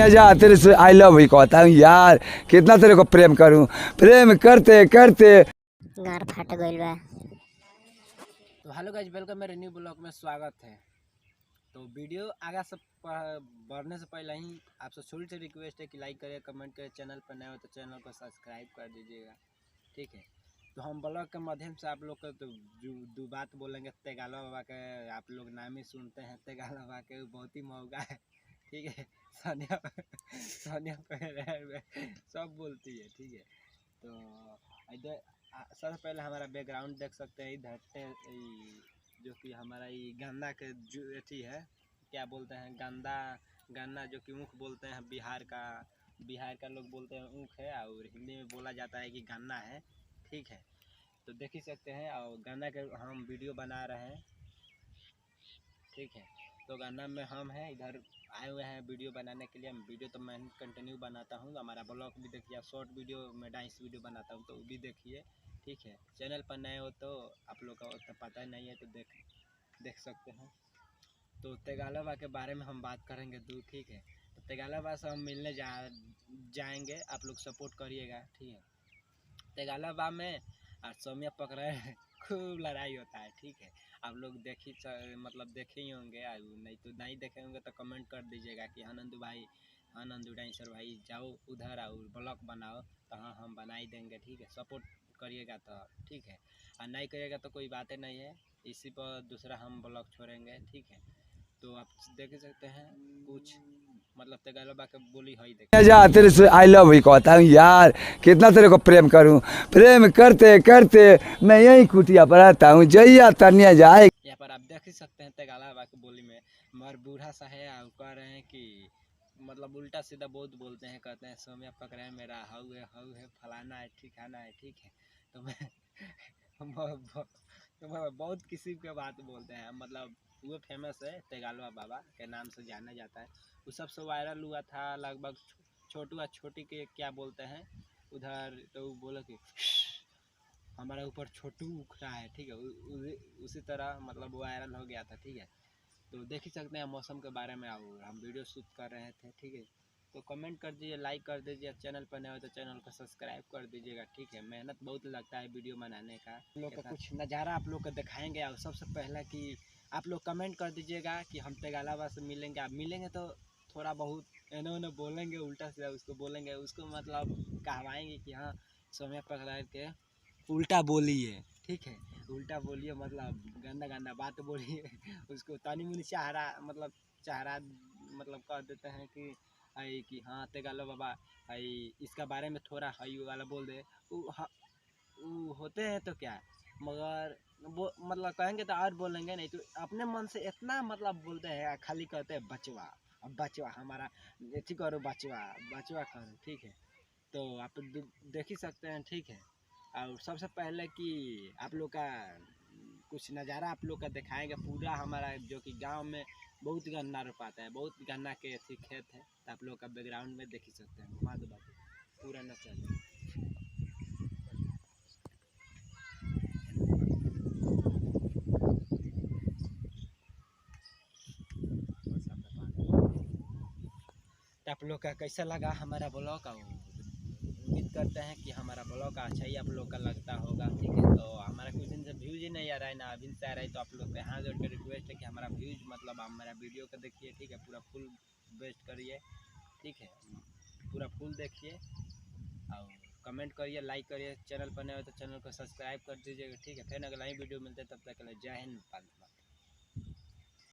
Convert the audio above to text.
जा तेरे से आई लव यू कहता हूँ यार, कितना तेरे को प्रेम करूँ, प्रेम करते करते घर फट गइल बा। तो हेलो गाइस, वेलकम मेरे न्यू ब्लॉग में स्वागत है। तो वीडियो आगे से बढ़ने से पहले ही आपसे छोटी सी रिक्वेस्ट है कि लाइक करें, कमेंट करें, चैनल पर नए हो तो चैनल को सब्सक्राइब कर दीजिएगा, ठीक है। तो हम ब्लॉग के माध्यम से आप लोग को तो दो बात बोलेंगे। तेगाला बाबा के आप लोग नाम ही सुनते हैं, तेगाला बाबा के बहुत ही महंगा है, ठीक है। सोनिया सोनिया सब बोलती है, ठीक है। तो इधर सबसे पहले हमारा बैकग्राउंड देख सकते हैं। इधर जो कि हमारा ये गन्ना के जो अथी है, क्या बोलते हैं, गन्ना जो कि ऊख बोलते हैं बिहार का लोग बोलते हैं ऊख है, और हिंदी में बोला जाता है कि गन्ना है, ठीक है। तो देख ही सकते हैं, और गन्ना के हम वीडियो बना रहे हैं, ठीक है। तो गन्ना में हम हैं, इधर आए हुए हैं वीडियो बनाने के लिए। हम वीडियो तो मैं कंटिन्यू बनाता हूँ, हमारा ब्लॉग भी देखिए, शॉर्ट वीडियो में डांस वीडियो बनाता हूँ, तो वो भी देखिए, ठीक है। चैनल पर नए हो तो आप लोग का उतना पता ही नहीं है, तो देख सकते हैं। तो तेगालबा के बारे में हम बात करेंगे ठीक है। तो तेगालबा से हम मिलने जाएंगे, आप लोग सपोर्ट करिएगा, ठीक है। तेगालबा में सौम्या पकड़े खूब लड़ाई होता है, ठीक है। आप लोग देखे ही होंगे, नहीं तो नहीं देखे होंगे तो कमेंट कर दीजिएगा कि हाँ नंदू डांसर भाई जाओ उधर और ब्लॉग बनाओ, तो हाँ हम बना ही देंगे, ठीक है। सपोर्ट करिएगा तो ठीक है, और नहीं करिएगा तो कोई बातें नहीं है, इसी पर दूसरा हम ब्लॉग छोड़ेंगे, ठीक है। तो आप देख सकते हैं कुछ तेगालबा के बोली है जा तेरे से आई लव यू कहता हूँ यार, कितना तेरे को प्रेम करूँ, प्रेम करते करते मैं यही कुटिया पर रहता हूँ, जैया तनिया जाए। यहाँ पर आप देख ही सकते हैं तेगालबा की बोली में मगर बूढ़ा सा है, और कह रहे हैं कि उल्टा सीधा बहुत बोलते हैं, कहते हैं सौम्या पकड़े है मेरा हऊ है फलाना है ठिकाना है, ठीक है। तो मैं बहुत किसी के बात बोलते हैं, वो फेमस है, तेगालबा बाबा के नाम से जाना जाता है। वो सबसे वायरल हुआ था लगभग छोटू और छोटी के क्या बोलते हैं उधर, तो वो बोला कि हमारे ऊपर छोटू उखड़ा है, ठीक है। उसी तरह वायरल हो गया था, ठीक है। तो देख ही सकते हैं मौसम के बारे में, और हम वीडियो शूट कर रहे थे, ठीक है। तो कमेंट कर दीजिए, लाइक कर दीजिए, चैनल पर नए हो तो चैनल को सब्सक्राइब कर दीजिएगा, ठीक है। मेहनत बहुत लगता है वीडियो बनाने का। आप लोग का कुछ नज़ारा आप लोग को दिखाएंगे, और सबसे पहले कि आप लोग कमेंट कर दीजिएगा कि हम तेगालबा से मिलेंगे। आप मिलेंगे तो थोड़ा बहुत इन्होंने बोलेंगे, उल्टा से उसको बोलेंगे, उसको कहवाएंगे कि हाँ सौम्या पकड़ा के उल्टा बोलिए, ठीक है। उल्टा बोलिए गंदा गंदा बात बोलिए उसको तनी मुनी चाहरा कह देते हैं कि हाँ तेगालबा बाबा इसका बारे में थोड़ा वाला बोल दे। वो होते हैं तो क्या, मगर वो कहेंगे तो और बोलेंगे, नहीं तो अपने मन से इतना बोलते हैं, खाली कहते हैं बचवा, अब बचवा हमारा ठीक करो, बचवा करो, ठीक है। तो आप देख ही सकते हैं, ठीक है। और सबसे पहले कि आप लोग का कुछ नज़ारा आप लोग का दिखाएंगे पूरा, हमारा जो कि गांव में बहुत गन्ना रोपाता है, बहुत गन्ना के ऐसे खेत है, तो आप लोग का बैकग्राउंड में देख ही सकते हैं। घुमा दो बाबू पूरा नचा तो आप लोग का कैसा लगा हमारा ब्लॉग, उम्मीद करते हैं कि हमारा ब्लॉग अच्छा ही आप लोग का लगता होगा, ठीक है। तो हमारा कुछ दिन से व्यूज ही नहीं आ रहा है ना, अभी से आ रहा है, तो आप लोग से यहाँ जोड़ कर रिक्वेस्ट है कि हमारा व्यूज हमारा वीडियो को देखिए, ठीक है। पूरा फुल वेस्ट करिए, ठीक है, पूरा फुल देखिए, और कमेंट करिए, लाइक करिए, चैनल पर नए हो तो चैनल को सब्सक्राइब कर दीजिएगा, ठीक है। फिर अगला ही वीडियो मिलते हैं, तब तक के लिए जय हिंद।